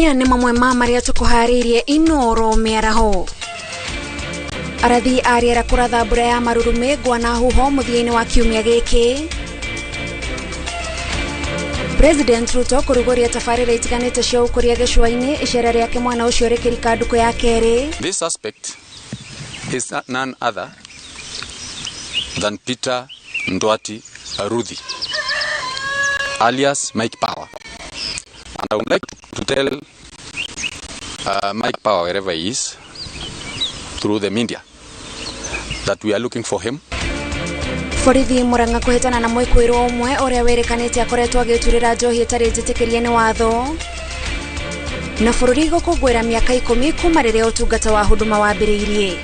maya ni mamwe ma maria tukuharirie inoro miaraho. Arathi ariera kuratha mbura ya marurume gwana huho muthiini wa kiumia giki. President Ruto kurugoria tafarira itiganite cia ukuria gicua-ini icera riake mwana ucio rikirika nduku ya keri. This suspect is none other than Peter Ndwati Arudhi, alias Mike Power. And I would like to tell Mike Power, wherever he is, through the media, that we are looking for him. Borithi Murang'a kuhitana na mwikuiro umwe uria werekanite akoretwo agiturira njohi itari njitikirie ni watho. Na bururi gukungwira miaka 10 kuma riria utungata wa Huduma wambiriirie.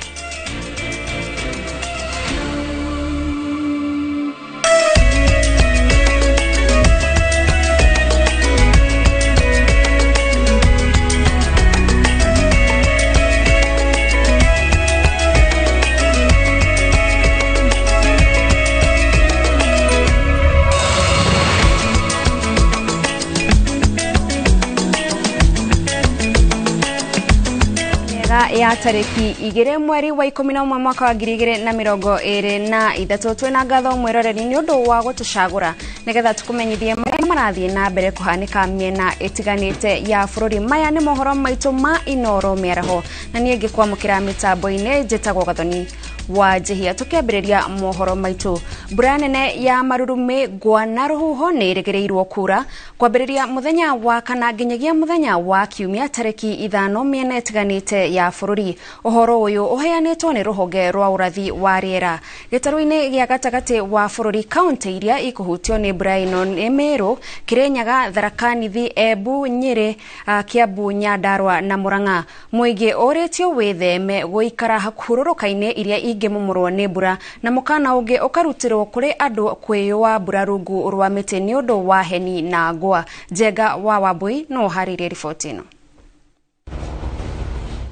Ya tariki igire mweri wa 11 mwaka wa 2023 twina ngatho mweroreri ni undu wa gutucagura nigetha tukumenyithie maria marathie na mbere kuhanika miena itiganite ya bururi. Maya ni mohoro maitu ma inoro miaraho na nie ngikwamukira mitambo-ini njitagwo Gathoni wa Jihia. Tukiambiriria mohoro maitu, mbura nene ya marurume gwana ruhuho ni irigirirwo kura kwambiriria muthenya wa kana nginyagia muthenya wa kiumia tariki 5 miena itiganite ya bururi. Uhoro uyu uheanitwo ni ruhonge rwa urathi wa riera gitaru-ini gia gatagati wa bururi. Kaunti iria ikuhutio ni mbura ino ni Meru, Kirinyaga, Tharaka Nithi, Embu, Nyeri, Kiambu, Nyandarua na Murang'a. Muingi uritio witheme guikara hakuhururuka-ini iria ingimumurwo ni mbura na mukana ungi ukarutirwo kuri andu kwiyua mbura rungu rwa miti ni undu wa heni na ngwa. Jenga wa Wambui no haririe riboti ino.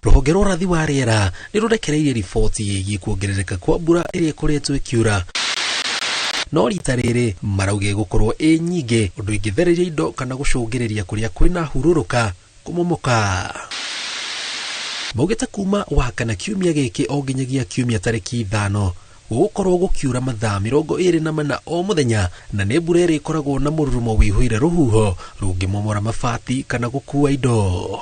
Ruhonge rwa urathi wa riera ni rurekereirie riboti yigie kuongerereka kwa mbura iria ikoretwo ikiura. No rita riri marauge gukorwo nyingi undu ingitheriria indo kana gucungiriria kuria kwina hururuka kumumoka. Maugite kuma wakana kiumia giki o nginyagia kiumia tariki 5 gukorwo gukiura mathaa 24 o muthenya na ni mbura iri ikoragwo na mururumo wihuire ruhuho rungimomora mabati kana gukua indo.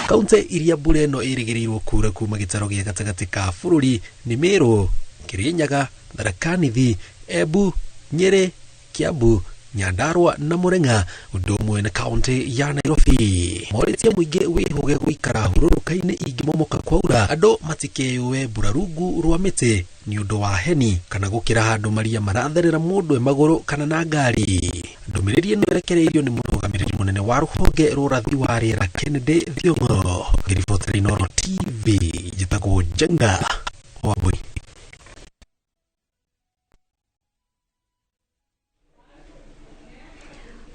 Kaunti iria mbura ino irigirirwo kura kuma gitaro gia gatagati ka bururi ni Meru, Kirinyaga, Tharaka Nithi, Embu, Nyeri, Kiambu, Nyandarua na Murang'a, undu umwe na kaunti ya Nairobi. Moritia muingi wihuge guikara hururuka-ini ingimomoka kwaura, andu matikeyue mbura rungu rwa miti ni undu wa heni kana gukira handu maria maratherera mundu maguru kana na ngari. Ndumiriri ino irekereirio ni murugamiriri munene wa ruhonge rwa urathi wa riera Kennedy Thiongo. Riboti Inoro TV jitagwo Jenga wa Wambui.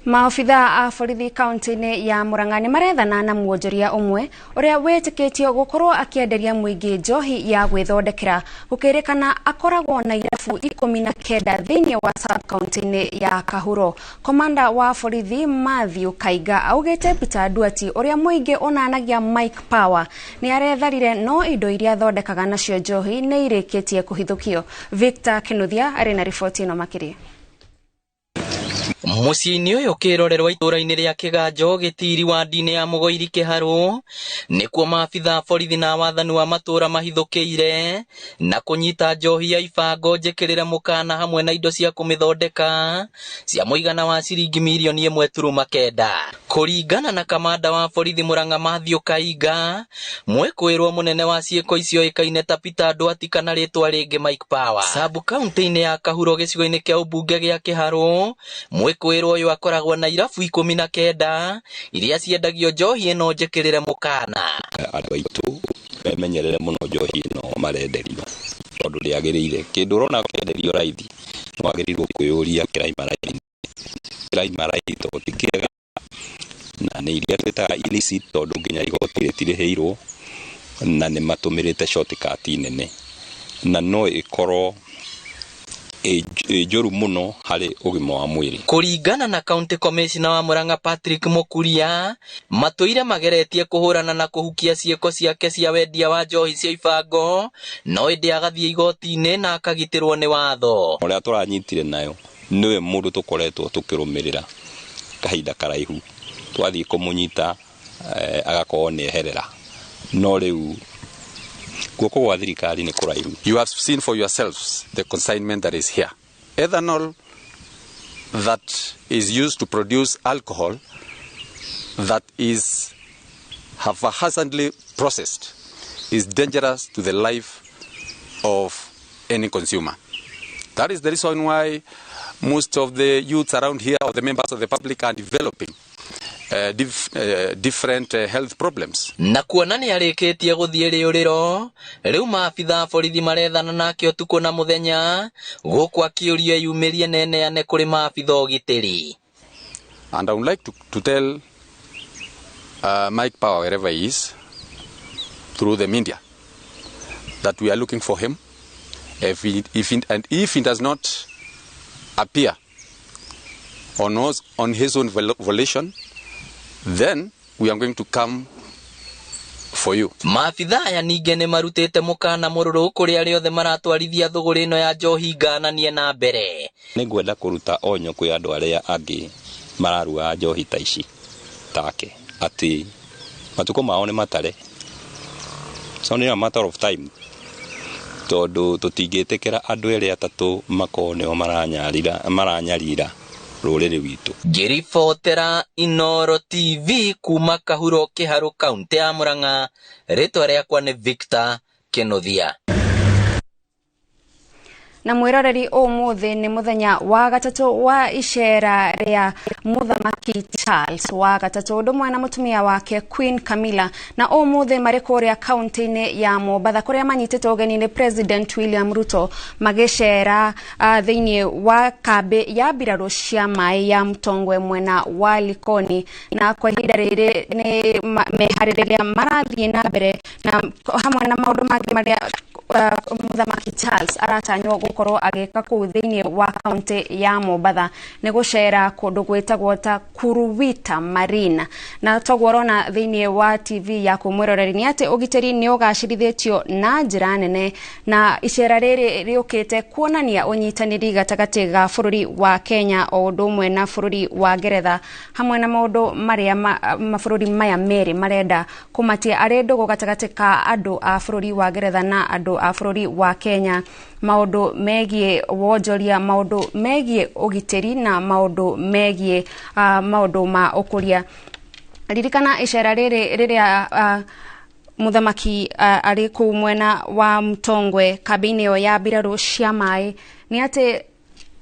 Maofitha a borithi kaunti-ini ya Murang'a ni marethana na muonjoria umwe uria wetikitio gukorwo akienderia muingi njohi ya gwithondekera gukirikana akoragwo na irabu 19 thiini wa sub kaunti-ini ya Kahuro. Komanda wa borithi Matthew Kaiga augite Peter Ndwati uria muingi onanagia Mike Power ni aretharire no indo iria thondekaga nacio njohi ni irikitie kuhithukio. Victor Kinuthia ari na riboti ino makiri. Muciini uyu kirorerwa itura-ini ria Kiganjo gitiri wa ndini ya Mugoiri Kiharu nikuo maabitha borithi na wathani wa matura mahithukiire na kunyita njohi ya ibango njikirire mukana hamwe na indo cia kumithondeka cia muigana wa ciringi milioni 1.9. Kuringana na kamanda wa borithi Murang'a Matthew Kaiga, mwikuirwo munene wa ciiko icio ikaine ta Peter Ndwati kana ritwa ringi Mike Power sub kaunti-ini ya Kahuro gicigo-ini kia ubunge gia Kiharu. Mwikuirwo uyu akoragwo na irabu 19 iria ciendagio njohi ino njikirire mukana. Andu aitu bemenyerere muno njohi ino marenderio tondu riagirire kindu urona kwenderio raithi wagirirwo kuyuria kiraimaraini tikega na ni iria twitaga illicit tondu nginya igoti ritireheirwo na ni matumirite shortcut nene na no ikorwo njũru mũno harĩ ũgima wa mwĩrĩ. Kũringana na County Commissioner wa Murang'a Patrick Mukuria, matũire mageretie kũhũrana na kũhukia ciĩko ciake cia wendia wa njohi cia ibango, no ĩndĩ agathiĩ igoti-inĩ na akagitĩrwo nĩ watho. Ũrĩa tũranyitire nayo nĩwe mũndũ tũkoretwo tũkĩrũmĩrĩra kahinda karaihu, twathiĩ kũmũnyita agakorwo nĩeherera, no rĩu guoko gwa thirikari nĩ kũraihu. You have seen for yourselves the consignment that is here. Ethanol that is used to produce alcohol that is haphazardly processed is dangerous to the life of any consumer. That is the reason why most of the youths around here or the members of the public are developing different health problems. Na kuona nĩ arĩkĩtie gũthiĩ rĩũrĩro, rĩu maabitha borithi marethana nake ũtukũ na mũthenya gũkũ akĩũria yumĩrie neneane kũrĩ maabitha ũgitĩri. And I would like to tell Mike Power, wherever he is, through the media, that we are looking for him. If he does not appear on his own volition, then we are going to come for you. Maabitha aya ningĩ nĩ marutĩte mũkana mũrũrũ kũrĩ arĩa othe maratwarithia thũgũrĩ ĩno ya njohi ngananie na mbere. Nĩngwenda kũruta onyo kwĩ andũ arĩa angĩ mararuga njohi ta ici take atĩ matukũ mao nĩ matare. So nĩ a matter of time, tondũ tũtingĩtĩkĩra andũ erĩ atatũ makorwo nĩo maranyarira rũrĩrĩ witũ. Ngĩribotera Inooro TV kuma Kahuro Kĩharũ kaunti ya Murang'a, rĩtwa rĩakwa nĩ Victor Kenothia. Na mwĩroreri ũmũthĩ nĩ mũthenya wa gatatũ wa icera rĩa Mũthamaki Charles wa gatatũ ũndũ ũmwe na mũtumia wake Queen Camilla, na ũmũthĩ marĩ kũrĩa kaunti-inĩ ya Mombatha kũrĩa manyitĩte ũgeni nĩ President William Ruto magĩcera thĩinĩ wa kambĩ ya mbirarũ cia maĩ ya Mtongwe mwena wa Likoni, na kwa ihinda rĩrĩ nĩ meharĩrĩria marathiĩ na mbere na hamwe na maũndũ mangĩ marĩa Mũthamaki Charles aratanywo gũkorwo agĩka kũu thĩinĩ wa kaunti ya Mombatha nĩ gũcera kũndũ gwĩtagwo ta Kuruwita Marina, na toguo ũrona thĩinĩ wa TV ya kumwĩroreri nĩ atĩ ũgitĩri nĩ ũgacĩrithĩtio na njĩra nene, na icera rĩrĩ rĩũkĩte kuonania ũnyitanĩri gatagatĩ ga bũrũri wa Kenya o ũndũ ũmwe na bũrũri wa Ngeretha, hamwe na maũndũ marĩa mabũrũri maya merĩ marenda kũmatia arĩ ndũgũ gatagatĩ ka andũ a bũrũri wa Ngeretha na andũ a bũrũri wa Kenya, maũndũ megiĩ wonjoria, maũndũ megiĩ ũgitĩri na maũndũ megiĩ maũndũ ma ũkũria. Ririkana icera rĩrĩ rĩrĩa Mũthamaki arĩ kũu mwena wa Mtongwe kambĩ-inĩ ĩyo ya mbirarũ cia maĩ, nĩ atĩ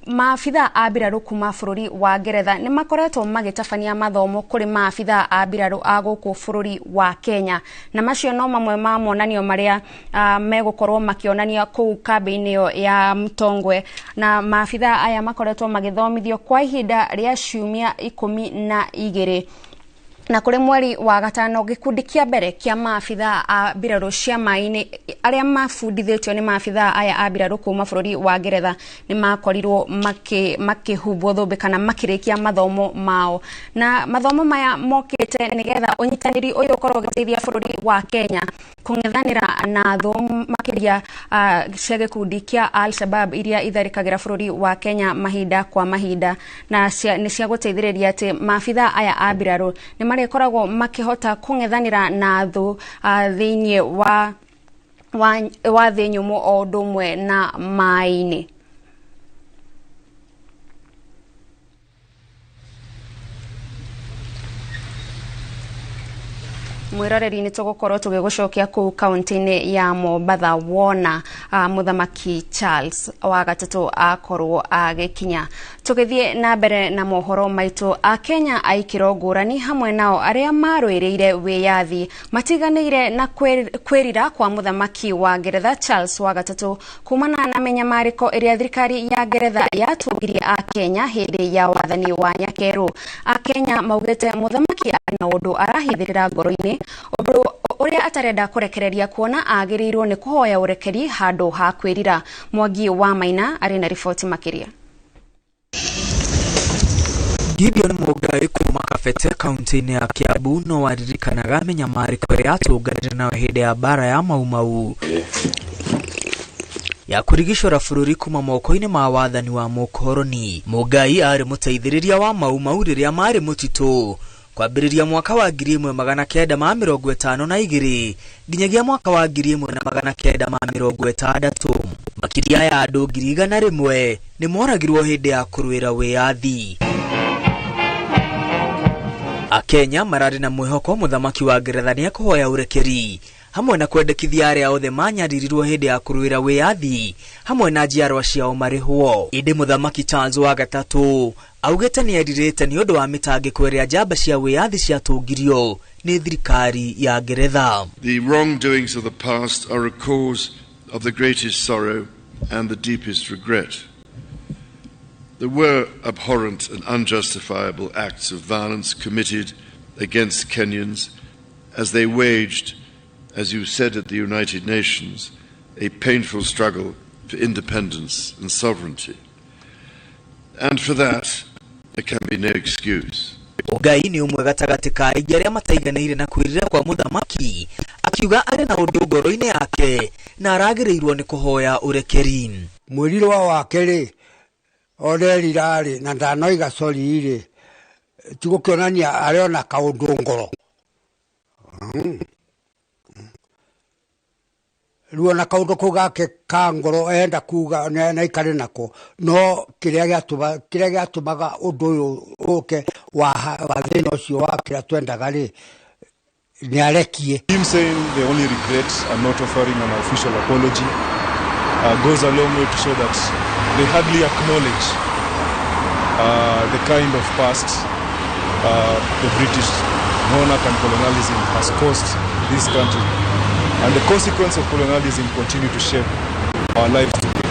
maabitha a mbirarũ kuma bũrũri wa Ngeretha nĩ makoretwo magĩtabania mathomo kũrĩ maabitha a mbirarũ a gũkũ bũrũri wa Kenya, na macio no mamwe ma monanio marĩa megũkorwo makĩonania kũu kambĩ-inĩ ĩyo ya Mtongwe, na maabitha aya makoretwo magĩthomithio kwa ihinda rĩa ciumia 12. Na kũrĩ mweri wa gatano gĩkundi kĩa mbere kĩa maabitha a mbirarũ cia maĩ-inĩ arĩa mabundithĩtio nĩ maabitha aya a mbirarũ kuma bũrũri wa Ngeretha nĩ makorirwo makĩhumbwo thũmbĩ kana makĩrĩkia mathomo mao, na mathomo maya mokĩte nĩgetha ũnyitanĩri ũyũ ũkorwo ũgĩteithia bũrũri wa Kenya kũng'ethanĩra na thũ makĩria cia gĩkundi kĩa Al-Shabab iria itharĩkagĩra bũrũri wa Kenya mahinda kwa mahinda, na nĩ cia gũteithĩrĩria atĩ maabitha aya a mbirarũ nĩ marĩkoragwo makĩhota kũng'ethanĩra na thũ thĩinĩ wa thĩ nyũmũ o ũndũ ũmwe na maĩ-inĩ. Mwĩroreri nĩ tũgũkorwo tũgĩgũcokia kũu kaunti-inĩ ya Mombatha wona Mũthamaki Charles wa gatatũ akorwo agĩkinya. Tũgĩthiĩ na mbere na mohoro maitũ, Akenya a ikĩro ngũrani hamwe nao arĩa marũĩrĩire wĩyathi matiganĩire na kwĩrira kwa Mũthamaki wa Ngeretha Charles wa gatatũ kumana na menyamarĩko ĩrĩa thirikari ya Ngeretha yatũngirie Akenya hĩndĩ ya wathani wa Nyakerũ. Akenya maugĩte Mũthamaki arĩ na ũndũ arahithĩrĩra ngoro-inĩ, ũndũ uria atarenda kurekereria kuona agirirwo ni kuhoya urekeri handu ha kwirira. Mwangi wa Maina ari na ripoti makiria. Gideon Mugai kuma Kafete kaunti ya Kiambu no waririkanaga menyamariko ya tuganire na hinde ya bara ya Maumau ya kurigishora bururi kuma moko-ini ma wathani wa mukoroni. Mugai ari muteithiriria wa Maumau riria mari mutito kwambiriria mwaka wa 1952 nginyagia mwaka wa 1960. Makiria ya andu 100,000 ni moragirwo hindi ya kurwira wiathi. Akenya marari na mwihoko muthamaki wa Ngeretha ni kuhoya urekeri hamwe na kwendekithia aria othe manyaririrwo hindi ya kurwira wiathi hamwe na njiarwa ciao marihwo. Indi muthamaki Charles wa gatatu augete ni eririte ni undu wa mitangiko iria njamba cia wiathi ciatungirio ni thirikari ya Ngeretha. The wrongdoings of the past are a cause of the greatest sorrow and the deepest regret. There were abhorrent and unjustifiable acts of violence committed against Kenyans as they waged, as you said at the United Nations, a painful struggle for independence and sovereignty. And for that, there can be no excuse. Mugai ni umwe gatagati ka aingĩ arĩa mataiganĩire na kwĩrĩra kwa muthamaki, akiuga arĩ na ũndũ ngoro-inĩ yake na aragĩrĩirwo nĩ kũhoya urekeri. Mwĩrirwa wake rĩ orerira rĩ na ndanoiga sorry rĩ tigũkĩonania arĩ ona kaũndũ ngoro. Ruona kaũndũ kũu gake ka ngoro enda kuga na ikare nako no kĩrĩa gĩatũmaga ũndũ ũyũ ũke wa thĩna ũcio wa kĩrĩa twendaga rĩ nĩ arekie. Him saying the only regrets are not offering an official apology goes a long way to show that they hardly acknowledge the kind of past the British monarch and colonialism has caused this country, and the consequence of colonialism continue to shape our lives today.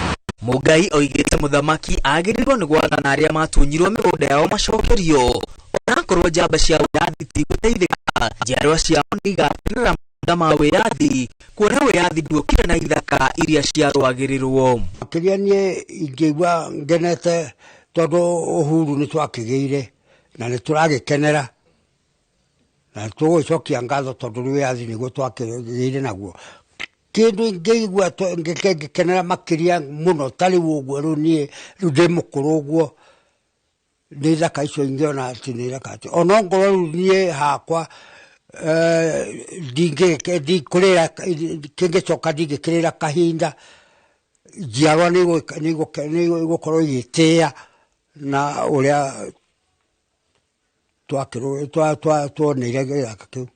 Mugai oigete muthamaki agirirwo ni gwathana aria matunyirwo migunda yao macokerio onakorwo njamba cia wiathi tigũteithĩka njiarwa ciao nĩigakenera ma wiathi kuona wiathi nduokire na ithaka iria ciarwagĩrĩrwo. Makĩria niĩ ingĩigua ngenete tondũ uhuru nĩ twakĩgĩire na nĩ tũragĩkenera na tũgũcokia ngatho tondũ wiathi nĩguo twakĩgĩire naguo. Kĩndũ ingĩigua ngĩkenera makĩria mũno tarĩ ũguo rĩu niĩ rĩu ndĩ mũkũrũ ũguo nĩ ithaka icio ingĩona atĩ nĩ ithaka atĩ ona ngorwo rĩu niĩ hakwa kĩngĩcoka ndingĩkĩrĩra kahinda njiarwa nĩgũkorwo igĩtĩa na ũrĩa tuoneire gĩthaka kĩu.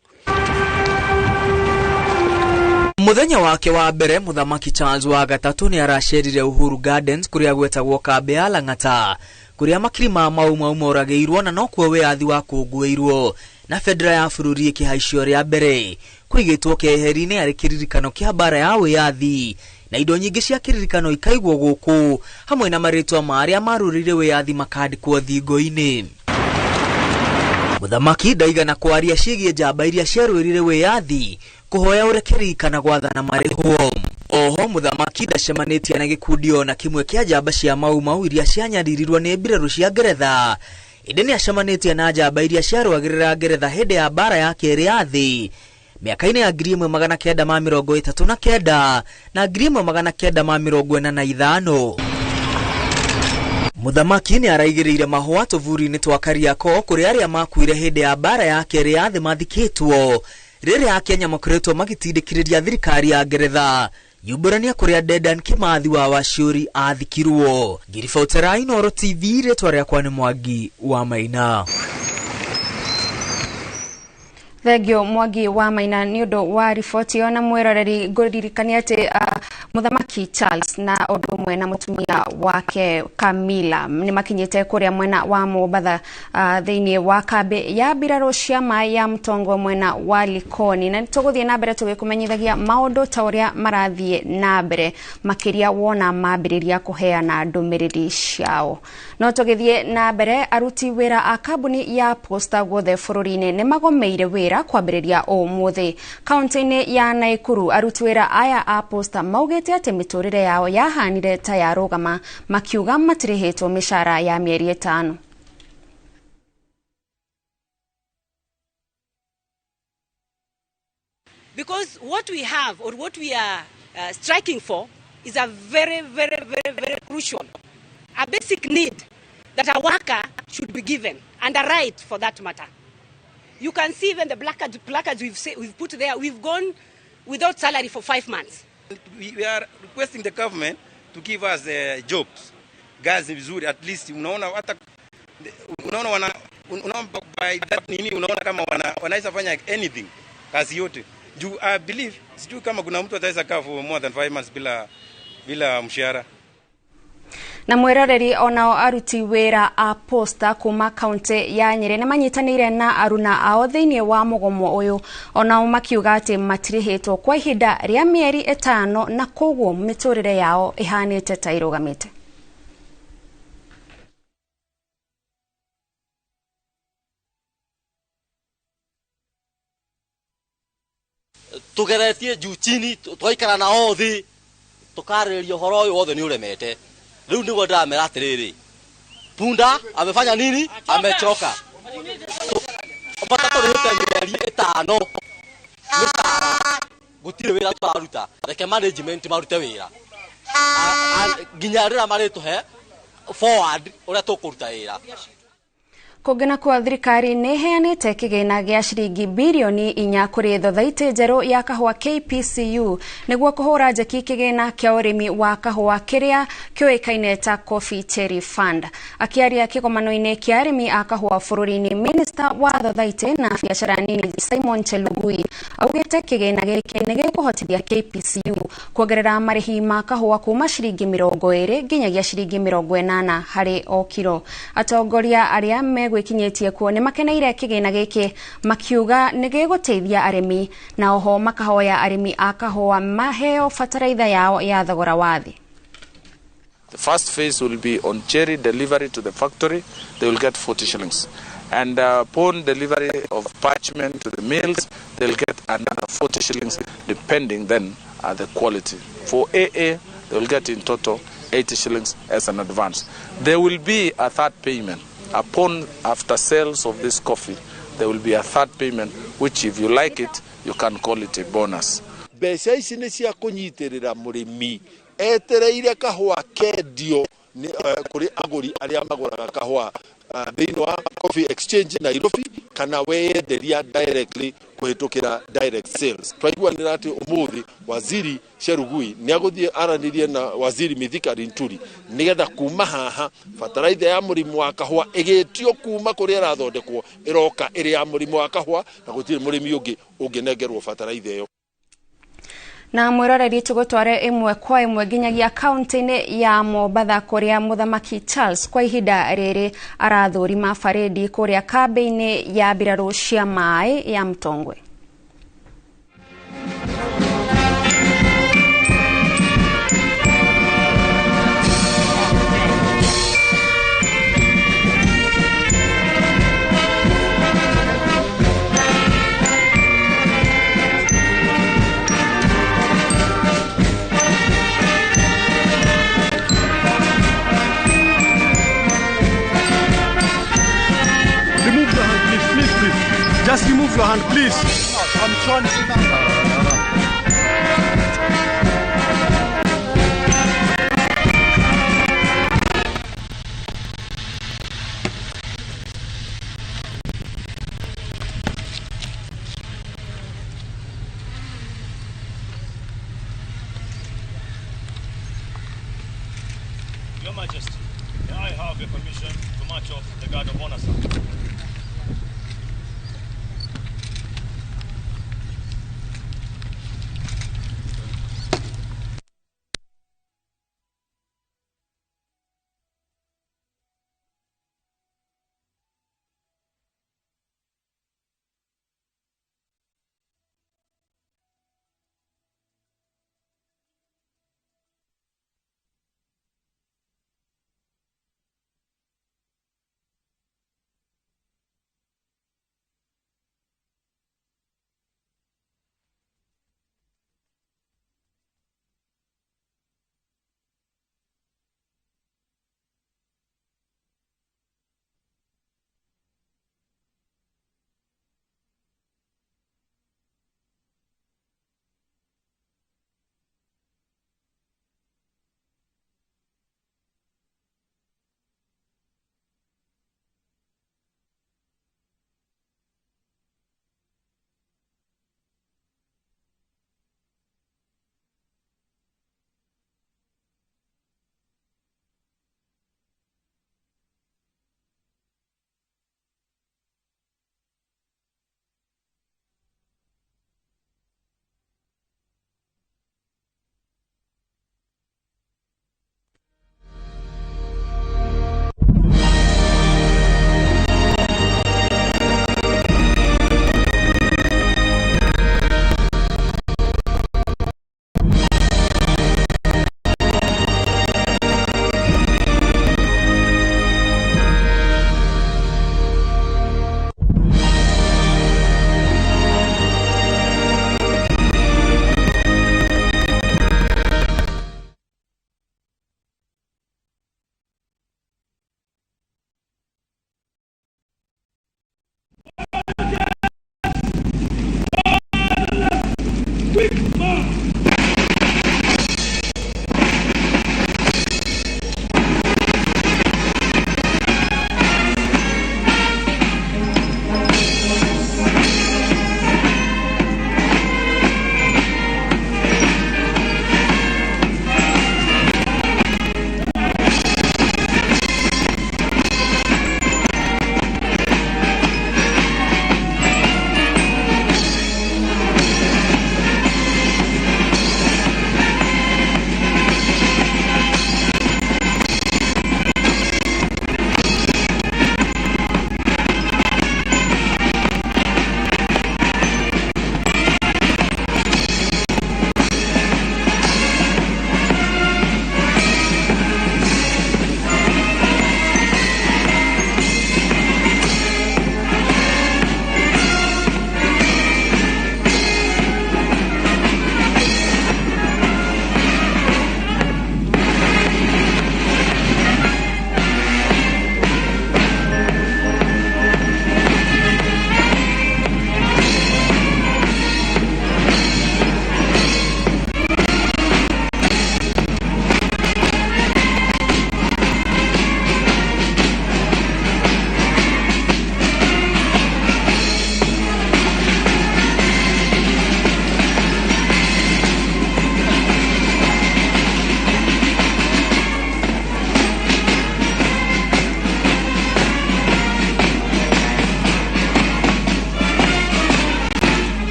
Muthenya wake wa mbere muthamaki Charles wa gatatu ni aracerire Uhuru Gardens kuria gwetagwo kambe ya Lang'ata kuria makiri ma Maumau moragĩirwo na no kuo wiathi wa kũngũĩirwo na federa ya bururi ikihaicio ria mbere kwigitwo keheri-inĩ arĩ kĩririkano kĩa bara ya wiathi na indo nyingĩ cia kĩririkano ikaigwo gũkũ hamwe na marĩtwa ma arĩa marũrĩire wiathi makandĩkwo thingo-inĩ. Muthamaki ndaigana kwaria ciĩgiĩ njamba iria ciarũĩrĩire wiathi kuhoya urekeri kana gwathana marĩhwo. Oho muthamaki ndacemanĩtie na gĩkundi ona kĩmwe kĩa njamba cia Maumau iria cianyaririrwo nĩ mbirarũ cia Ngeretha. Indi ni acemanĩtie na njamba iria ciarũagĩrĩra Ngeretha hĩndĩ ya bara ya kerĩ ya thĩ miaka-inĩ ya 1939 na 1945. Muthamaki ni araigĩrĩire mahũa tũburi-inĩ twa Kariako kũrĩ arĩa makuire hĩndĩ ya bara ya kerĩ ya thĩ mathikĩtwo rĩrĩa Akenya makoretwo magĩtindĩkĩrĩria thirikari ya Ngeretha yumbũrania kũrĩa Dedan Kimathi wa Waciuri athikirwo. Ngiribotera Inooro TV rĩtwa rĩakwa nĩ Mwangi wa Maina. Thegio Mwangi wa Maina ni undu wa riboti ona mwiroreri ngũririkania ati Muthamaki Charles na odumwe na mutumia wake Camilla ni makinyite kuria mwena wa Mobatha thiini wa kambi ya biraro cia mai ya Mtongo mwena wa Likoni, na tuguthie na mbere tugikumenyithagia maundu ta uria marathie na mbere makiria wona mambiriria kuheana ndumiriri ciao. No tugithie na mbere aruti wira a kambuni ya Postal guothe bururi-ini ni magomeire wira kwambiriria umuthi. Kaunti-ini ya Naikuru aruti wira aya a Postal maugite ati miturire yao yahanire ta yarugama makiuga matirihetwo mishara ya mieri 5. Because what we have or what we are striking for is a very crucial, a basic need that a worker should be given, and a right for that matter. You can see even the placards we've put there, we've gone without salary for 5 months. We are requesting the government to give us jobs. Gazi vizuri, at least unaona hata unaona by that nini unaona kama wanaweza fanya anything, kazi yote. I believe sijui kama kuna mtu ataweza kaa for more than 5 months bila mshahara. Na mweroreri onao aruti wira a Postal kuma kaunti ya Nyeri ni manyitanire na aruna ao thiini wa mugomo uyu, onao makiuga ati matirihetwo kwa ihinda ria mieri 5 na koguo miturire yao ihanite ta irugamite. Tugeretie juu chini twaikara na othi tukaririo horo uyu wothe ni uremete. Riu niguo ndamera atiriri, punda amefanya nini? Amechoka. Bata turihite mieri 5 mishara gutire wira twaruta, reke management marute wira nginya rira marituhe forward uria tukuruta wira. Kugena kwa thirikari ni heanite kigina gia shiringi bilioni 4 kuri thothaiti njeru ya kahua KPCU niguo kuhura njeki kigina kia urimi wa kahua kiria kioikaine ta Coffee Cherry Fund. Akiaria kigomano-ini kia arimi a kahua bururi-ini, Minister wa thothaiti na biashara nini Simon Chelugui augite kigina giki ni gikuhotithia KPCU kuongerera marihi ma kahua kuma shiringi 20 nginyagia shiringi 80 hari o kilo. Atongoria aria gwikinyetie kuo ni makeneire kigina giki makiuga ni giguteithia arimi, na oho makahoya arimi a kahua maheo fataraitha yao ya thogora wa thi. The first phase will be on cherry delivery to the factory. They will get 40 shillings. And upon delivery of parchment to the mills, they'll get another 40 shillings depending then on the quality. For AA, they will get in total 80 shillings as an advance. There will be a third payment. After sales of this coffee, there will be a third payment, which if you like it, you can call it a bonus. Mbeca ici ni cia kunyitirira murimi etereire kahua kendio kuri aguri aria maguraga kahua thiini wa Coffee Exchange Nairobi kana wenderia directly kuhitukira direct sales. Twaiguanira ati umuthi waziri Cherugui ni aguthie aranirie na waziri Mithika Linturi nigetha kuma haha fataraitha ya murimu wa kahua igitio kuma kuri arathondekwo iroka iri ya murimu wa kahua na gutire murimi unginengerwo fataraitha iyo. Na mwiroreri tugutware imwe kwa imwe nginyagia kaunti-ini ya Mobatha kuria Muthamaki Charles kwa ihinda riri arathurima faredi kuria kambi-ini ya biraro cia mai ya Mtongwe. Just remove your hand, please. I'm trying to... Your Majesty, may I have your permission to march off the guard of honor, sir?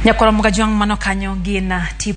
Nyakora mugajuang mano kanyo gina tip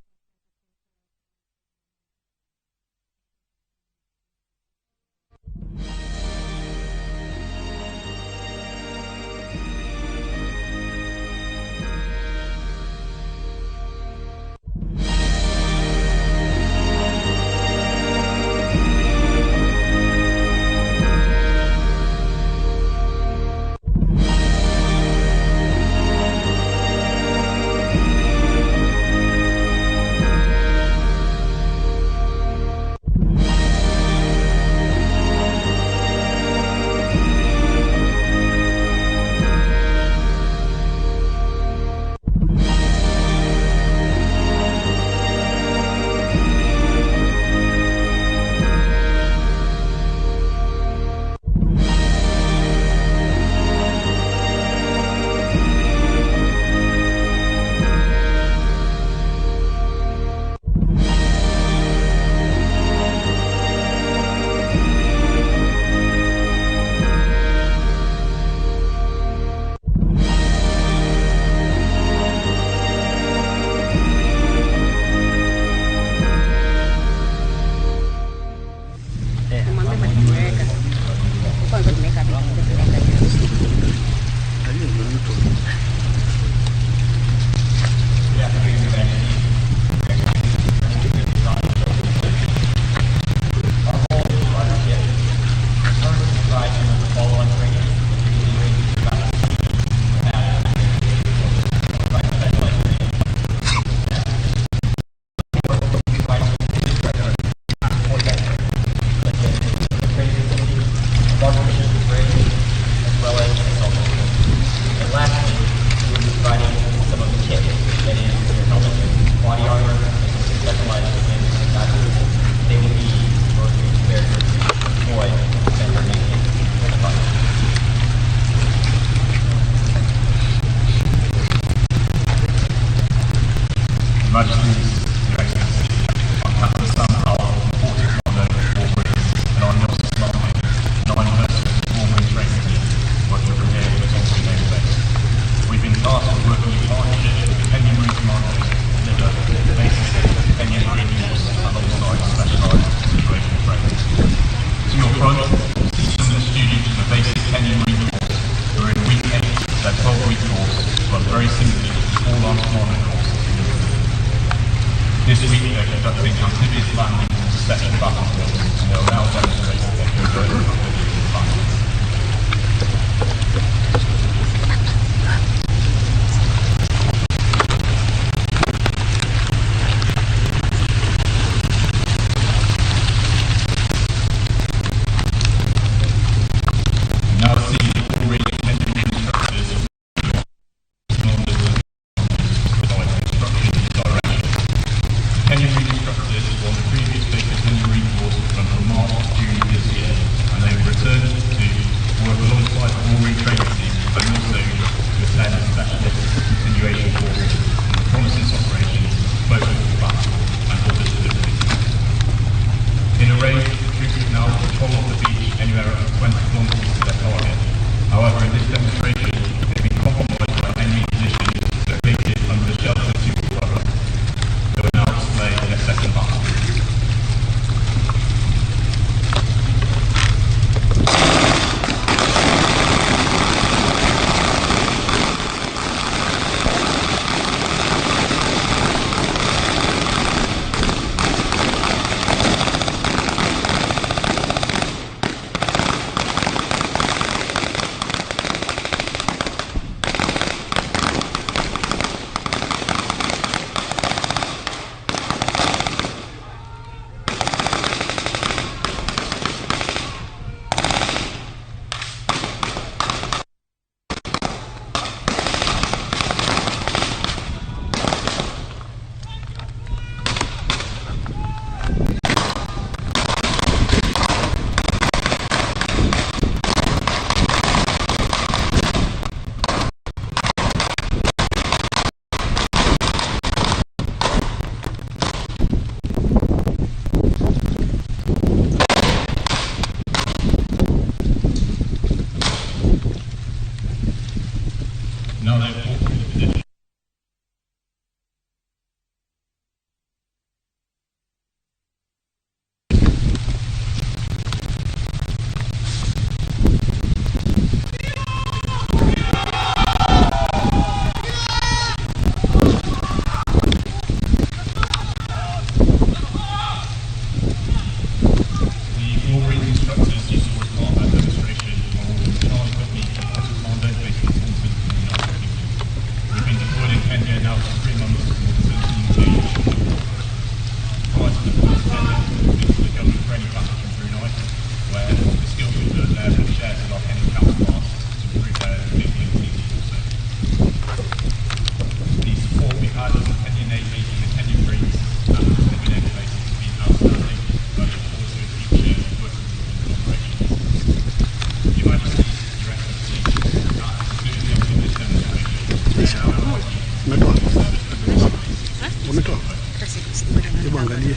Previous speakers in the report from March to June this year, and they returned tuangalie.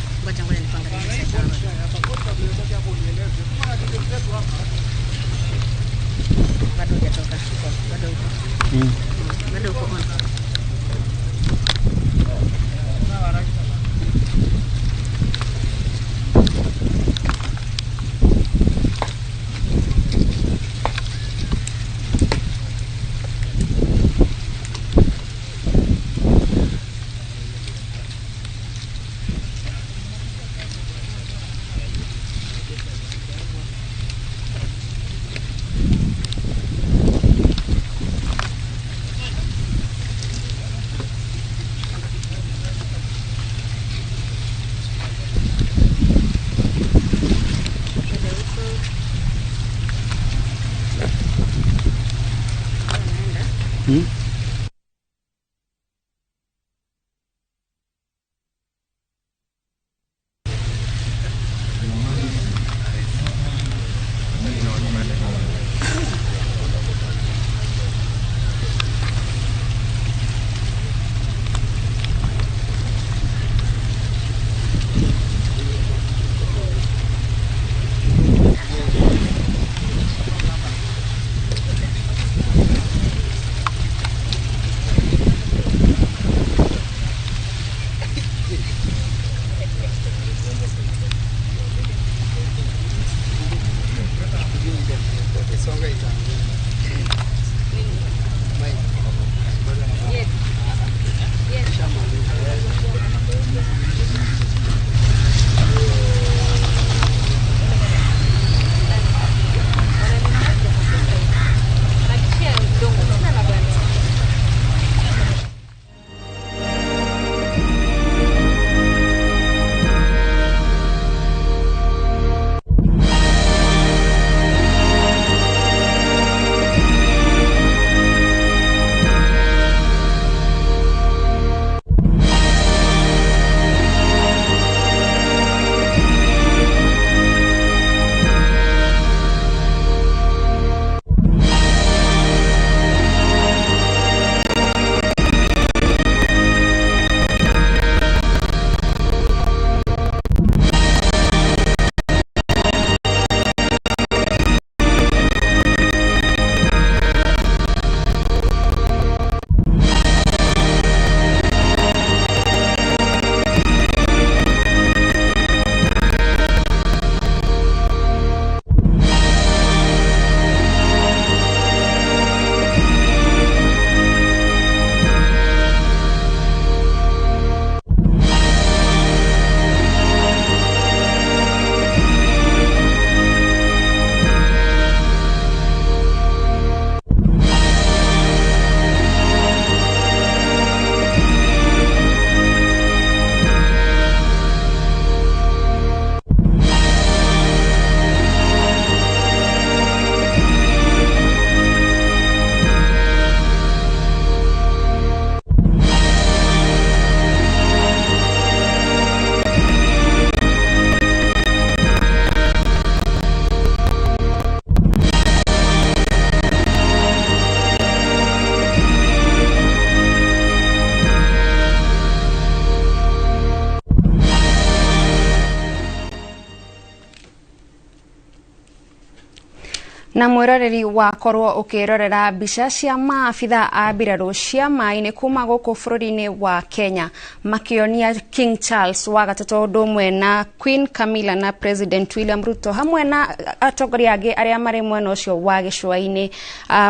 na mwiroreri wakorwo ukirorera mbica cia maabitha a mbirarũ cia maĩ-inĩ kuma gũkũ bũrũri-inĩ wa Kenya makĩonia King Charles wa gatatũ ũndũ ũmwe na Queen Camilla na President William Ruto hamwe na atongoria angĩ arĩa marĩ mwena ũcio wa gĩcũa-inĩ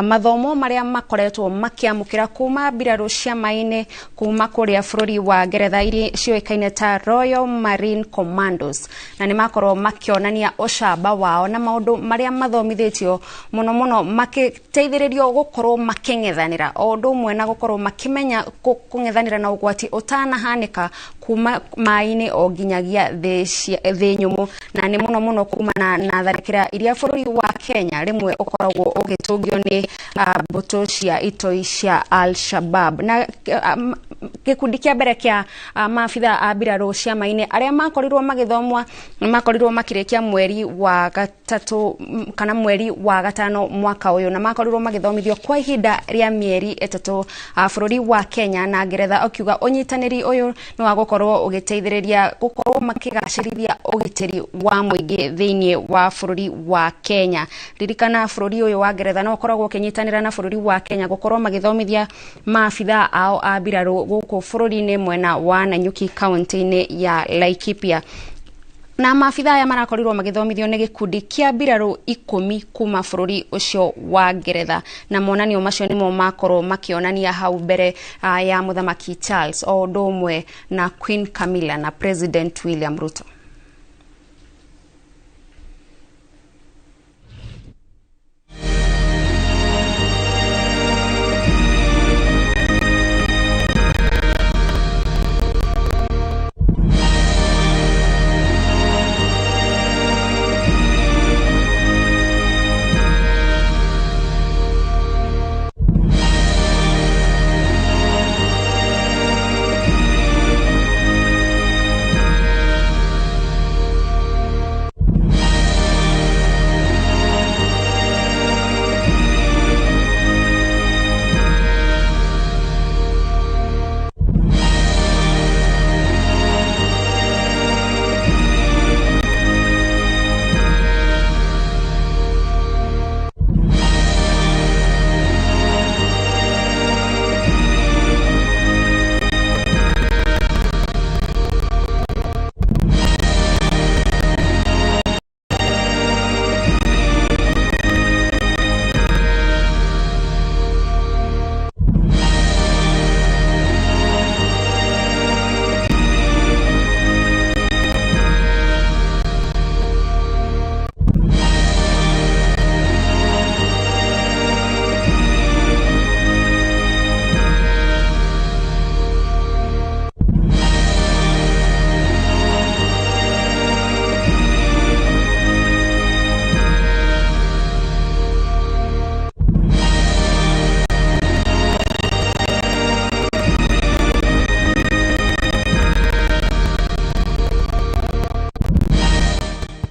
mathomo marĩa makoretwo makĩamũkĩra kuma mbirarũ cia maĩ-inĩ kuma kũrĩa bũrũri wa Ngeretha iria ciũĩkaine ta Royal Marine Commandos, na nĩ makorwo makĩonania ũcamba wao na maũndũ marĩa mathomithĩtio muno makĩteithĩrĩrio gũkorwo makĩng'ethanĩra o ũndũ ũmwe na gũkorwo makĩmenya kũng'ethanĩra na ũgwati ũtanahanĩka kuma maĩ-inĩ o nginyagia thĩ nyũmũ, na nĩ muno kumana na tharĩkĩra iria bũrũri wa Kenya rĩmwe ũkoragwo ũgĩtũngio nĩ mbũtũ cia itoi cia Al-Shabab. Na gĩkundi kĩa mbere kĩa maabitha a mbirarũ cia maĩ-inĩ arĩa makorirwo magĩthomwa makorirwo makĩrĩkia mweri wa gatatũ kana mweri wa gatano mwaka ũyũ, na makorirwo magĩthomithio kwa ihinda rĩa mĩeri ĩtatũ bũrũri wa Kenya na Ngeretha, akiuga ũnyitanĩri ũyũ nĩ wa gũkorwo gukorwo ugiteithiriria gukorwo makigacirithia ugitiri wa muingi thiini wa bururi wa Kenya. Ririkana bururi uyu wa Ngeretha no ukoragwo ukinyitanira na bururi wa Kenya gukorwo magithomithia maabitha ao a mbiraru guku bururi-ini mwena wa Nanyuki kaunti-ini ya Laikipia. Na maabitha aya marakorirwo magithomithio ni gikundi kia mbiraru 10 kuma bururi ucio wa Ngeretha, na monanio macio nimo makorwo makionania hau mbere ya Muthamaki Charles o ndomwe na Queen Camilla na President William Ruto.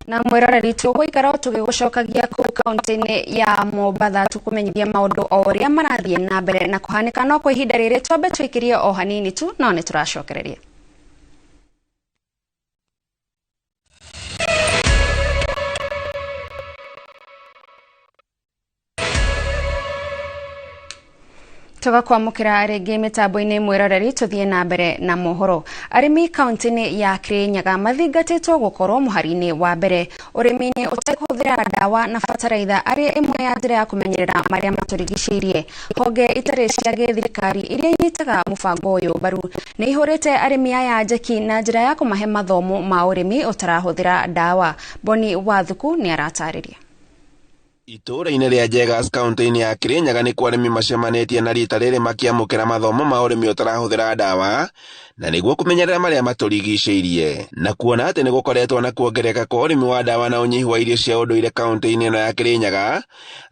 Na mwiroreri tugwikara tugigucokagia ku kaunti-ini ya Mombasa tukumenyithia maundu o uria marathie na mbere na kuhanika no kwa ihinda riri twambe twikirie o hanini tu no ni turacokereria. Tugakwamukira ringi mitambo-ini mwiroreri tuthie na mbere na mohoro. Arimi kaunti-ini ya Kirinyaga mathingatitwo gukorwo muhari-ini wa mbere urimi-ini utekuhuthira dawa na fataraitha ari imwe ya njira ya kumenyerera maria maturigiceirie. Honge itari cia githirikari iria inyitaga mubango uyu baru ni ihurite arimi aya njeki na njira ya kumahe mathomo ma urimi utarahuthira dawa. Boni Wathuku ni aratariria. Itura-ini ria Njegas kaunti-ini ya Kirinyaga ni kwa arimi macemanĩtie na rita rĩrĩ makiamũkĩra mathomo ma ũrĩmi ũtarahũthĩra dawa na nĩguo kũmenyerera marĩa matũrigicĩirie na kuona atĩ nĩ gũkoretwo na kuongereka kwa ũrĩmi wa dawa na ũnyihu wa irio cia ũndũire kaunti-ini ĩno ya Kirinyaga.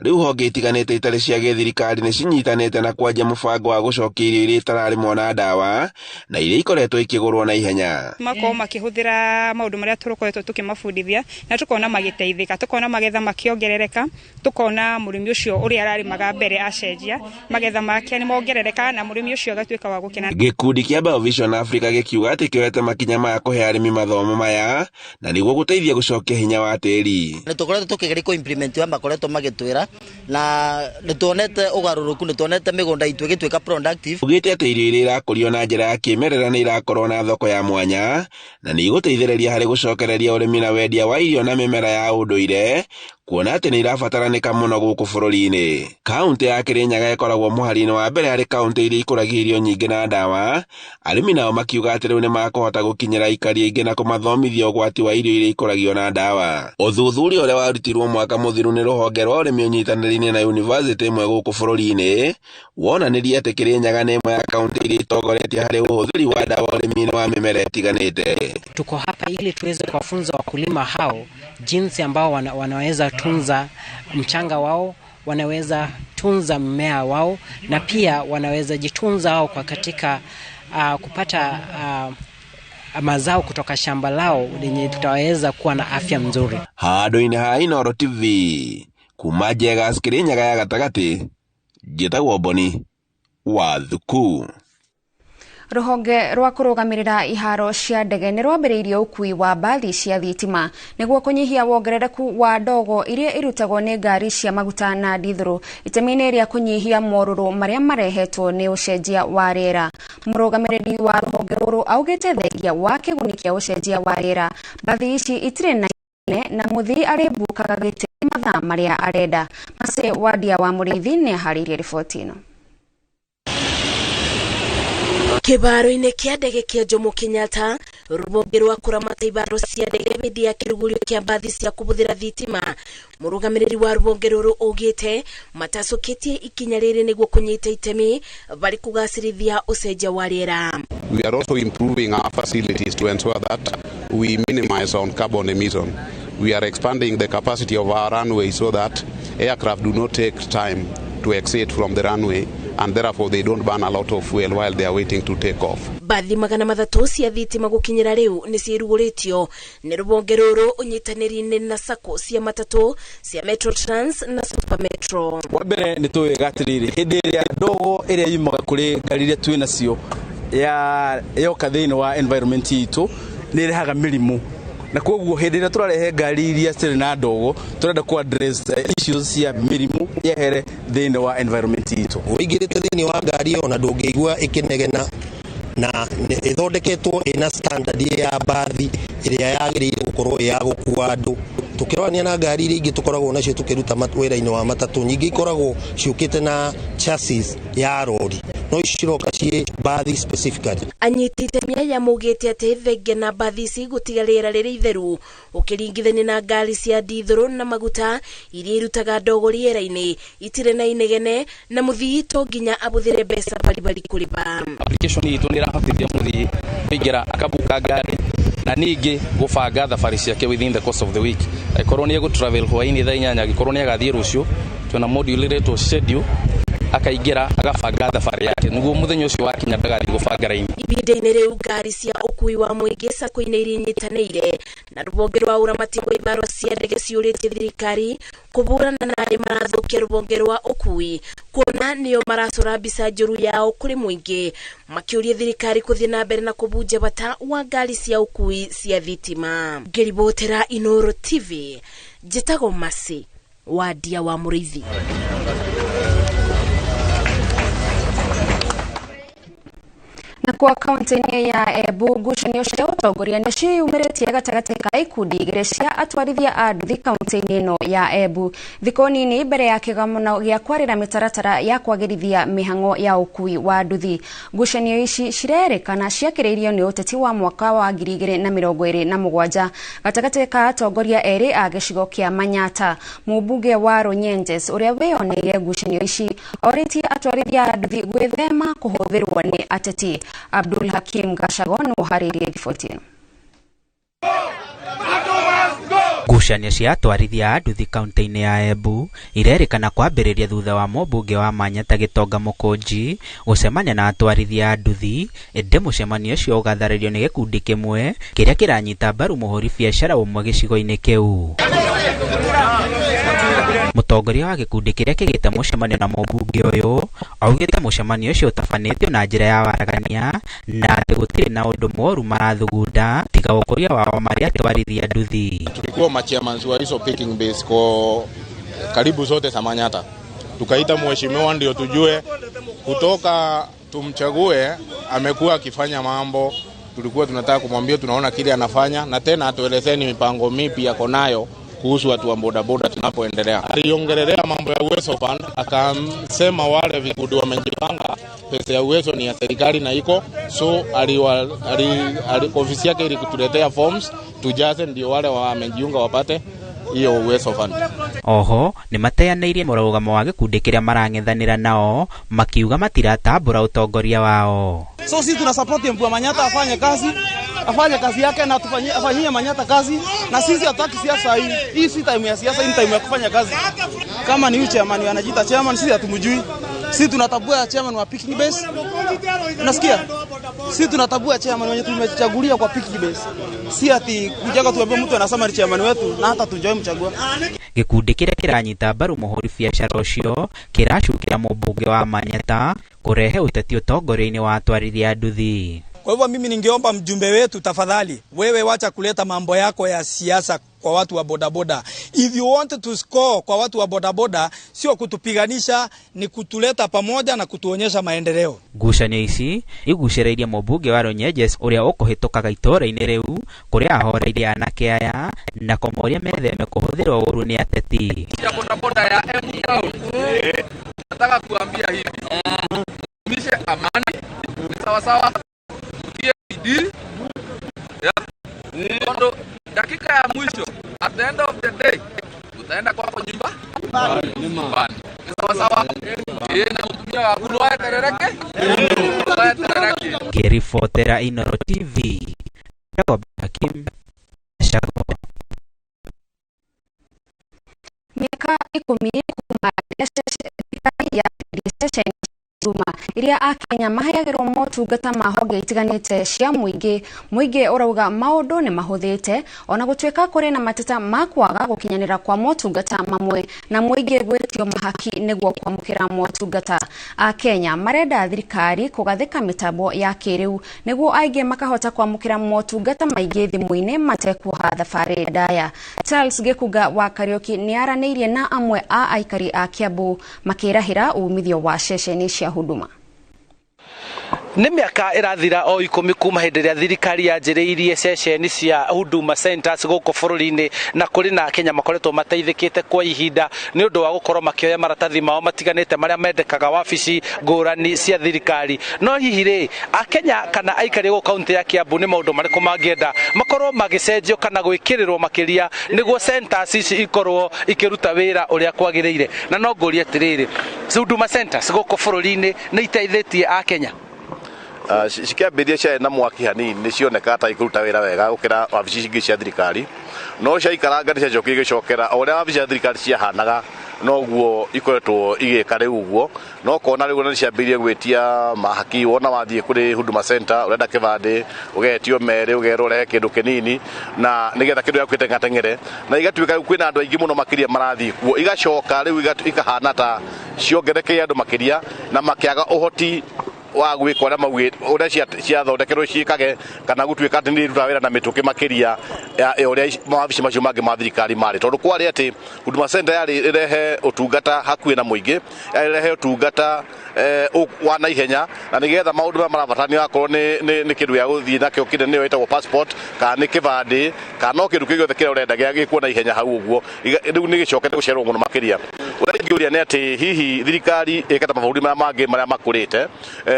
Rĩu honge itiganĩte itarĩ cia gĩthirikari nĩ cinyitanĩte na kwanjia mũbango wa gũcokia irio iria itararĩmwo na dawa na iria ikoretwo ikĩgũrwo na ihenya. Makorwo makĩhũthĩra maũndũ marĩa tũkoretwo tũkĩmabundithia na tukona magĩteithĩka, tukona magetha makĩongerereka, tukona mũrĩmi ũcio ũrĩa ararĩmaga mbere acenjia magetha make nĩ mongerereka na mũrĩmi ũcio agatuĩka wa gũkena. Gĩkundi kĩa Biovision Africa gĩkiuga atĩ kĩoete makinya ma kũhe arĩmi mathomo maya na nĩguo gũteithia gũcokia hinya wa tĩri. Nĩ tũkoretwo tũkĩgeria kũ-implement wa makoretwo magĩtwĩra na nĩ tuonete ũgarũrũku, nĩ tuonete mĩgũnda itũ ĩgĩtuĩka productive. Ugĩte atĩ irio iria irakũrio na njĩra ya kĩmerera nĩ irakorwo na thoko ya mwanya na nĩ igũteithĩrĩria harĩ gũcokereria ũrĩmi na wendia wa irio na mĩmera ya ũndũire kuona atĩ nĩ irabataranĩka mũno gũkũ bũrũri-inĩ. Kaunti ya Kirinyaga ĩkoragwo mũhari-inĩ wa mbere harĩ kaunti iria ikũragia irio nyingĩ na dawa. Arĩmi nao makiuga atĩ rĩu nĩ makũhota gũkinyĩra aikari aingĩ na kũmathomithia ũgwati wa irio iria ikũragio na dawa. Ũthuthuria ũrĩa warutirwo mwaka mũthiru nĩ rũhonge rwa ũrĩmi ũnyitanĩri-inĩ na yunivasĩtĩ ĩmwe gũkũ bũrũri-inĩ wonanirie atĩ Kirinyaga nĩ ĩmwe ya kaunti iria itongoretie harĩ ũhũthĩri wa dawa ũrĩmi-inĩ wa mĩmera ĩtiganĩte. Tuko hapa ili tuweze kuwafunza wakulima hao jinsi ambao wanaweza tunza mchanga wao, wanaweza tunza mmea wao na pia wanaweza jitunza wao kwa katika kupata mazao kutoka shamba lao lenye tutaweza kuwa na afya nzuri. Handũ-inĩ ha Inooro TV kuma Njegas Kirinyaga ya gatagatĩ, njĩtagwo Boni Wathuku. Ruhonge rwa kurugamirira iharo cia ndege ni rwambiriirie ukui wa mbathi cia thitima niguo kunyihia wongerereku wa ndogo iria irutagwo ni ngari cia maguta na dithuru itemi-ini ria kunyihia moruru maria marehetwo ni ucenjia wa riera. Murugamiriri wa ruhonge ruru augite thengia wa kiguni kia ucenjia wa riera mbathi ici itire na muthii aribukaga gite mathaa maria arenda. Mase Wadia wa Muriithi ni haririe riboti ino. Kibaro-inĩ kia ndege kia Jomo Kenyatta rũhonge rwa kũramata ibaro cia ndege hĩndĩ ya kĩrugũrio kia mbathi cia kũhũthĩra thitima. Mũrũgamĩrĩri wa rũhonge rũrũ augĩte matacũkĩtie ikinya rĩrĩ nĩguo kũnyita itemi bari kũgacĩrithia ũcenjia wa rĩera. We are also improving our facilities to ensure that we minimize on carbon emission. We are expanding the capacity of our runway so that aircraft do not take time to exit from the runway, and therefore they don't burn a lot of fuel while they are waiting to take off. Mbathi 300 cia thitima gukinyira riu ni ciirugũrĩtio ni rũhonge rũrũ ũnyitanĩri-inĩ na sacco cia matatũ cia Metro Trans na Super Metro. Wambere ni tuigatiriri hĩndĩ ĩrĩa ndogo ĩrĩa yumaga kũrĩ ngari iria twĩ nacio ya yoka thĩinĩ wa environment itũ nĩ irehaga mĩrimũ, na koguo hĩndĩ ĩrĩa tũrarehe ngari iria cirĩ na ndogo turenda ku address issues cia mĩrimũ yehere thĩinĩ wa environment itũ. Ũingĩrĩte thĩinĩ wa ngari ona ndũngĩigua ĩkĩnegena na ĩthondeketwo ĩna standard ya mbathi ĩrĩa yagĩrĩire gũkorwo ya gũkua andũ. Tukirania na ngari iria ingĩ tukoragwo nacio tukiruta wĩra-inĩ wa matatũ, nyingĩ ikoragwo ciũkĩte na chassis ya rori, no ici ciroka ciĩ mbathi specifically. Anyiti itemi aya maugĩte atĩ thengia na mbathi ici gũtiga rĩera rĩrĩ itheru ũkĩringithania na ngari cia dithũrũ na maguta iria irutaga ndogo rĩera-inĩ itirĩ na inegene na mũthii to nginya abũthĩre mbeca baribari kũrĩha. Application itũ nĩ ĩrahotithia mũthii kũingĩra akabuka ngari na ningĩ gũbanga thabarĩ ciake within the course of the week. Aikorwo nĩ egũtravel hwaĩ-inĩ thaa 8 angĩkorwo nĩ agathiĩ rũciũ twĩna module ĩretwo schedule akaingĩra agabanga thabarĩ yake nĩguo mũthenya ũcio wakinya ndagathiĩ gũbanga raini. Ihinda-inĩ rĩu ngari cia ũkui wa mũingĩ sacco-inĩ iria inyitanĩire na rũhonge rwa ũramati wa ibaro cia ndege ciũrĩtie thirikari kũhũrana na arĩa marathũkia rũhonge rwa ũkui kuona nĩo maracora mbica njũru yao kũrĩ mũingĩ makĩũria thirikari kũthiĩ na mbere na kũbunja bata wa ngari cia ũkui cia thitima. Ngĩribotera Inooro TV njĩtagwo Masi Wadia wa Muriithi. Na kwa kaunti-inĩ ya Embu ngucanio cia ũtongoria nĩ ciumĩrĩtie gatagatĩ ka ikundi igĩrĩ cia atwarithia a nduthi kaunti-inĩ ĩno ya Embu thikũ nini mbere ya kĩgomano gĩa kwarĩra mĩtaratara ya kwagĩrithia mĩhang'o ya ũkui wa nduthi. Ngucanio ici cirerĩkana ciakĩrĩirio nĩ ũteti wa mwaka wa 2027 gatagatĩ ka atongoria erĩ a gĩcigo kĩa Manyata. Mũmbunge wa Runyenjes ũrĩa wĩyoneire ngucanio ici orĩtie atwarithia a nduthi gwĩthema kũhũthĩrwo nĩ ateti. Abdul Hakim Gashagon uharĩrie riboti ĩno. Ngucanio cia atwarithia a nduthi kaunti-inĩ ya Embu irerĩkana kwambĩrĩria thutha wa mũmbunge wa Manyata Gĩtonga Mũkũnji gũcemania na atwarithia a nduthi, ĩndĩ mũcemanio ũcio ũgatharĩrio nĩ gĩkundi kĩmwe kĩrĩa kĩranyita mbaru mũhũri biacara ũmwe gĩcigo-inĩ kĩu. Mũtongoria wa gĩkundi kĩrĩa kĩgĩte mũcemanio na mũmbunge ũyũ augĩte mũcemanio ũcio ũtabanĩtio na njĩra ya waragania na atĩ gũtirĩ na ũndũ mũru marathugunda tiga ũkũria wao marĩ atwarithia nduthi. Tulikuwa machairman wa hizo picking base kwa karibu zote za Manyata, tukaita mheshimiwa ndio tujue kutoka tumchague amekuwa akifanya mambo. Tulikuwa tunataka kumwambia tunaona kile anafanya na tena atuelezeni mipango mipi yako nayo kuhusu watu wa bodaboda tunapoendelea. Aliongelelea mambo ya uwezo fund, akasema wale vikundi wamejipanga, pesa ya uwezo ni ya serikali na iko, so ofisi yake ili kutuletea forms tujaze ndio wale wamejiunga wapate hiyo uwezo fund. Oho nĩ mateanĩirie mũrũgamo wa gĩkundi kĩrĩa marang'ethanĩra nao makiuga matiratambũra ũtongoria wao. So sisi tuna support Embu Manyata afanye kazi yake na afanyie Manyata kazi, na sisi hataki siasa hii. Hii si time ya siasa, hii time ya kufanya kazi. Kama ni chairman anajiita chairman, sisi hatumjui. Sisi tunatabua chairman wa picking base. Unasikia? Sisi tunatabua chairman wenye tumechagulia kwa picking base. Si ati kujaga tuambie mtu anasema ni chairman wetu na hata tujoi mchagua. Gĩkundi kĩrĩa kĩranyita mbaru mũhũri biacara ũcio kĩracukĩra mũmbunge wa Manyata kurehe uteti utongoria-ini wa atwarithia a nduthi. Kwa hivyo mimi ningeomba mjumbe wetu, tafadhali wewe wacha kuleta mambo yako ya siasa kwa watu wa bodaboda. If you want to score kwa watu wa bodaboda, sio kutupiganisha, ni kutuleta pamoja na kutuonyesha maendeleo. Ngucanio ici igucĩrĩirie mũmbunge wa Runyenjes ũrĩa ũkũhĩtũkaga itũũra-inĩ rĩu kũrĩa ahoreirie anake aya na kũmoria metheme kũhũthĩrwo ũũru nĩ ateti. Ya bodaboda ya M-Town. Nataka kuambia hivi. Tumishe amani. Sawa. Ndio dakika ya mwisho, at the end of the day utaenda kwako nyumbani. Sawa. Na utumia wakulu wa terereke. Ngĩribotera Inooro TV. Hakim Shago. Miaka 10 kuma ya session Huduma iria Akenya mahayagĩrwo motungata ma honge itiganĩte cia mũingĩ urauga maũndũ nĩ mahũthĩte ona gũtuĩka kũrĩ na mateta ma kwaga gũkinyanĩra kwa motungata mamwe na mũingĩ gwĩtio mahaki nĩguo kwamũkĩra motungata. Akenya marenda thirikari kũgathĩka mĩtambo ya kĩrĩu nĩguo aingĩ makahota kwamũkĩra motungata maingĩ thimũ-inĩ matekuoha thabarĩ ndaya. Charles Gĩkunga wa Kariuki nĩ aranĩirie na amwe a aikari a Kiambu makĩrahĩra umithio wa ceceni cia Huduma. Nĩ mĩaka ĩrathira o 10 kuma hĩndĩ ĩrĩa thirikari yanjĩrĩirie ceceni cia Huduma Centers gũkũ bũrũri-inĩ, na kũrĩ na Akenya makoretwo mateithĩkĩte kwa ihinda nĩ ũndũ wa gũkorwo makĩoya maratathi mao matiganĩte marĩa mendekaga wabici ngũrani cia thirikari. No hihi rĩ, Akenya kana aikari gũkũ kaunti ya Kiambu nĩ maũndũ marĩkũ mangĩenda makorwo magĩcenjio kana gwĩkĩrĩrwo makĩria nĩguo centers ici ikorwo ikĩruta wĩra ũrĩa kwagĩrĩire? Na no ngũrie atĩrĩrĩ, Huduma Centers gũkũ bũrũri-inĩ nĩ iteithĩtie Akenya? Cikĩambĩrĩria ciarĩ na mwaki hanini nĩ cioneka ta ikũruta wĩra wega gũkĩra wabici ingĩ cia thirikari, no ciaikaranga nĩ ciacokire igĩcokera o ũrĩa wabici cia thirikari ciahanaga noguo ikoretwo igĩka rĩu ũguo. No kona rĩu nĩ ciambĩrĩirie gwĩtia mahaki, wona wathiĩ kũrĩ Huduma Center ũrenda kĩbandĩ ũgetio merĩ ũgerwo ũrehe kĩndũ kĩnini na nĩgetha kĩndũ gĩaku gĩtengateng'ere, na igatuĩka kwĩna andũ aingĩ mũno makĩria marathiĩ kuo, igacoka rĩu ikahana ta ciongerekeire andũ makĩria na makĩaga ũhoti wa gwĩka ũrĩa maugĩte ũrĩa ciathondekerwo ciĩkage kana gũtuĩka atĩ nĩ iruta wĩra na mĩtũkĩ makĩria ya ũrĩa mawabici macio mangĩ ma thirikari marĩ, tondũ kwarĩ atĩ Huduma Center yarĩ ĩrehe ũtungata hakuhĩ na mũingĩ, yarĩ ĩrehe ũtungata wa naihenya, na nĩgetha maũndũ marĩa marabatarania akorwo nĩ kĩndũ gĩa gũthiĩ nakĩo kĩnene gĩtagwo passport kana nĩ kĩbandĩ kana no kĩndũ gĩothe kĩrĩa ũrenda gĩkuo na ihenya hau ũguo, rĩu nĩ gĩcokete gũcererwo mũno makĩria. Ũrĩa ingĩũria nĩ atĩ hihi thirikari ĩkata mabũrũri marĩa mangĩ marĩa makũrĩte,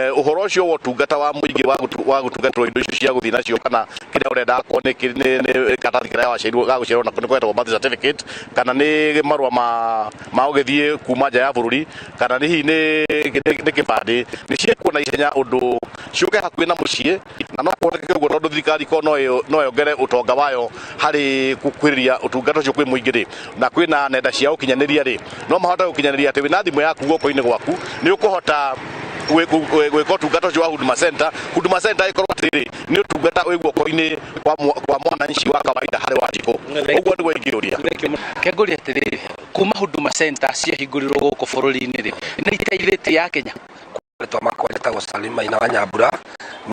ũhoro ũcio wa ũtungata wa mũingĩ wa gũtungatĩrwo indo icio cia gũthiĩ nacio kana kĩrĩa ũrenda akorwo nĩ katathi kĩrĩa ga gũcererwo na kwetagwo birth certificate kana nĩ marũa ma ũgĩthiĩ kuma nja ya bũrũri kana hihi nĩ kĩbandĩ, nĩ ciĩkuo na ihenya ũndũ ciũke hakuhĩ na mũciĩ, na no kuoneke ũguo tondũ thirikari ko no yongere ũtonga wayo harĩ gũkuhĩrĩria ũtungata ũcio kwĩ mũingĩ rĩ, na kwĩna nenda cia ũkinyanĩria rĩ, no mahote gũkinyanĩria atĩ wĩna thimũ yaku guoko-inĩ gwaku nĩ ũkũhota gwĩka ũtungata ũcio wa Huduma Center. Huduma Center ĩkorwo atĩrĩ nĩ ũtungata wĩ guoko-inĩ kwa mwananchi wa kawaida harĩ wajibũ. Ũguo nĩguo ingĩũria. Kĩngũria atĩrĩrĩ, kuma Huduma Center ciahingũrirwo gũkũ bũrũri-inĩ rĩ, nĩ iteithĩtie Akenya? Makwa njĩtagwo Salim Maina wa Nyambura,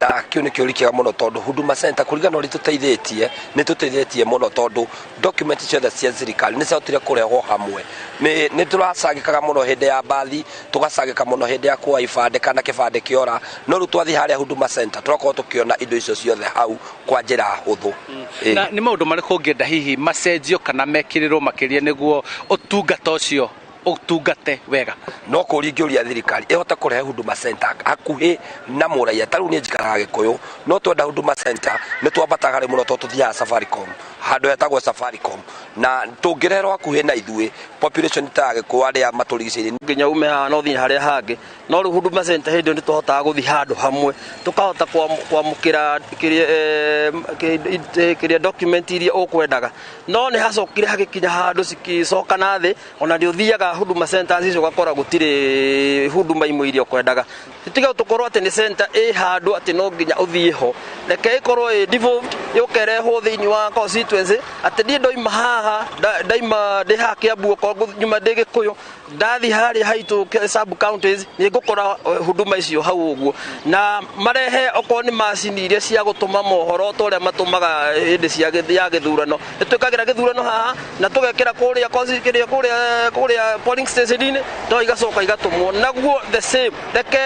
na kĩu nĩ kĩũria kĩega mũno tondũ Huduma Center kũringana ũrĩa nĩ tũteithĩtie mũno tondũ document ciothe cia thirikari nĩ ciahotire kũrehwo hamwe. Nĩ tũracagĩkaga mũno hĩndĩ ya mbathi, tũgacagĩka mũno hĩndĩ ya kuoya ibandĩ kana kĩbandĩ kĩora, no rĩu twathiĩ harĩa Huduma Center tũrakorwo tũkĩona indo icio ciothe hau kwa njĩra hũthũ. Na nĩ maũndũ marĩkũ ũngĩenda hihi macenjio kana mekĩrĩrwo makĩria nĩguo ũtungata ũcio ũtungate wega? No kũria ingĩũria thirikari ĩhote kũrehe Huduma Center hakuhĩ na mũraiya. Ta rĩu niĩ njikaraga Gĩkũyũ, no twenda Huduma Center nĩ twambataga rĩ mũno tondũ tũthiaga Safaricom, handũ hetagwo Safaricom, na tũngĩreherwo hakuhĩ na ithuĩ population ta Gĩkũyũ arĩa matũrigicĩirie nginya ume haha no thiĩ harĩa hangĩ, no rĩu Huduma Center hĩndĩ nĩ tũhotaga gũthiĩ handũ hamwe tũkahota kwamũkĩra kĩrĩa document iria ũkwendaga, no nĩ hacokire hagĩkinya handũ cikicoka na thĩ, ona nĩ ũthiaga Huduma Centers icio ũgakora gũtirĩ huduma imwe iria ũkwendaga. Tũtige tũkorwo atĩ nĩ center ĩ handũ atĩ no nginya ũthiĩ ho, reke ĩkorwo ĩ devolved yũkerehwo thĩinĩ wa constituency atĩ niĩ ndoima haha ndaima ndĩ haha Kiambu okorwo nyuma ndĩ Gĩkũyũ ndathi hari haitu sub counties ni ngukora huduma icio hau uguo na marehe okwo ni macini iria cia gutuma mohoro tore matumaga hindi cia githurano twikagira githurano haha na tugekira kuria konsikiria kuria polling station ini to igacoka igatumwo naguo the same reke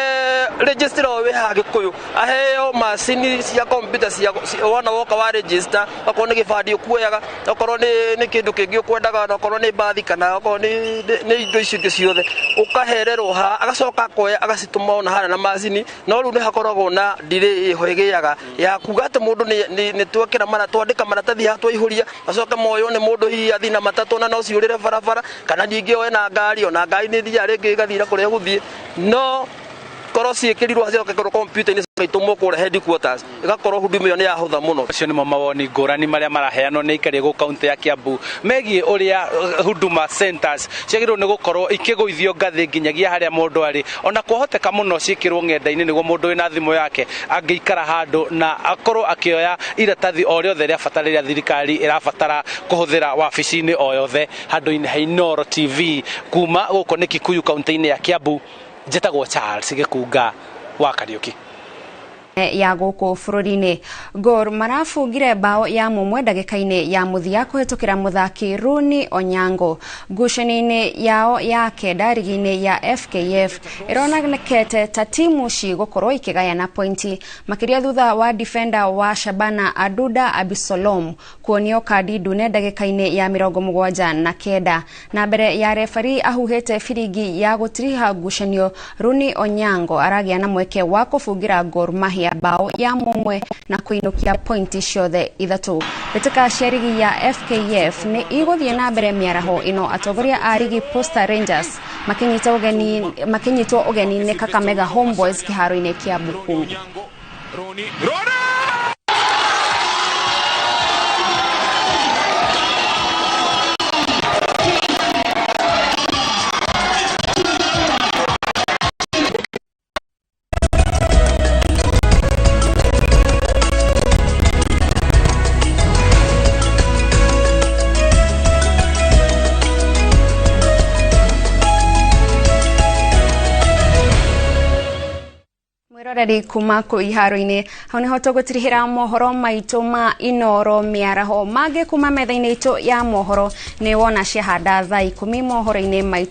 register we ha Gikuyu aheo macini cia computer cia wana woka wa register okwo ni gibandi ukuoyaga okoro ni kindu kingi ukwendaga okoro ni bathi kana okoro ni indo icio ciothe ukahererwo ha agacoka koya agacituma ona hana na macini no ru ni hakoragwo na ndire ihoigiaga ya kuga ati mundu ni twekira mara twandika maratathi ha twaihũria acoke moyo ni mundu hi athina matatu na no ciurire barabara kana ningi oe na ngari ona ngari ni thia ringi igathira kuria guthie no korosi ekirirwo hacio ke computer ni itumwo kure headquarters igakorwo huduma yo ni yahutha muno acio ni mawoni ngurani maria maraheanwo ni ikari go county ya Kiambu megie uria huduma centers ciagirwo ni gukorwo ikiguithio ngathi nginyagia haria mundu ari ona kuhoteka muno cikirwo ngenda-ini niguo mundu wina thimu yake angiikara handu na akorwo akioya iratathi o riothe ria fataliria thirikari irabatara kuhuthira wabici-ini o yothe handu-ini Hainoro TV kuma guko ni Kikuyu county-ini ya Kiambu jetagwo Charles Gikunga wa Kariuki ya guku bururi-ini Gor marafungire bao ya mumwe ndagika-ini ya muthia kuhitukira muthaki Runi Onyango ngucanio-ini yao ya kenda rigi-ini ya FKF ironekete ta timu cigukorwo ikigayana pointi makiria thutha wa defender wa Shabana Aduda Abisolom kuonio kadi ndune ndagika-ini ya 79 na mbere ya referee ahuhete firingi ya gutiriha ngucanio Runi Onyango aragia na mweke wa kufungira Gor Mahia bao ya mumwe na kuinukia pointi ciothe ithatu bitika sherigi ya FKF ni iguthie na mbere miaraho ino atongoria a rigi Postal Rangers makinyitwo ugeni ni Kakamega Homeboys kiharo-ini kia Bukungu. Rari kuma ku iharo-ini hau niho tugutirihira mohoro maitu ma Inoro miaraho mage kuma metha-ini itu ya mohoro ni wona ciahanda thaa 10 mohoro-ini maitu